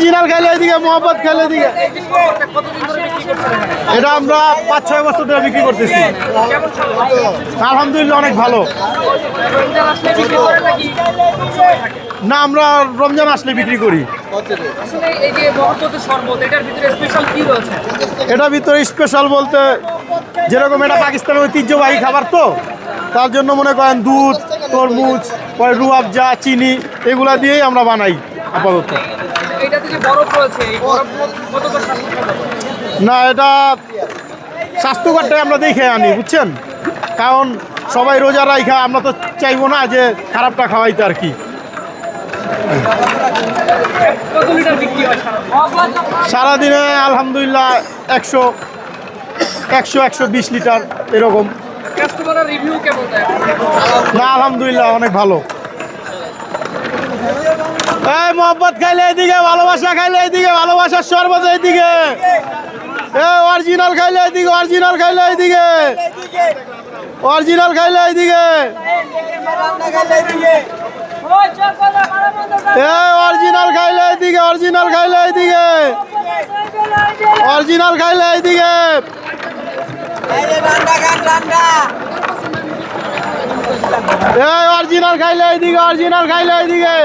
Original খাইলে এদিকে, মোহাম্মদ খাইলে এদিকে। এটা আমরা 5-6 বছর ধরে বিক্রি করতেছি। আলহামদুলিল্লাহ অনেক ভালো। না, আমরা রমজান আসলে বিক্রি করি। এটার ভিতরে স্পেশাল বলতে যেরকম এটা পাকিস্তানের ঐতিহ্যবাহী খাবার, তো তার জন্য মনে করেন দুধ, তরমুজ, পরে রুয়াবজা, চিনি এগুলা দিয়েই আমরা বানাই আপাতত। না, এটা স্বাস্থ্যকরটাই আমরা দেখে আনি, বুঝছেন, কারণ সবাই রোজা রাখা, আমরা তো চাইবো না যে খারাপটা খাওয়াইতে আর কি। সারাদিনে আলহামদুলিল্লাহ 100-120 লিটার এরকম। না, আলহামদুলিল্লাহ অনেক ভালো। এই মোহাম্মদ খাইলে এইদিকে, ভালোবাসা খাইলে এইদিকে, ভালোবাসার শরবত এইদিকে, অরিজিনাল খাইলে এইদিকে, অরিজিনাল খাইলে এইদিকে, অরিজিনাল খাইলে এইদিকে, অরিজিনাল খাইলে এইদিকে, অরিজিনাল খাইলে এইদিকে, অরিজিনাল খাইলে এইদিকে। অরিজিনাল খাইলে এইদিকে, অরিজিনাল খাইলে এইদিকে।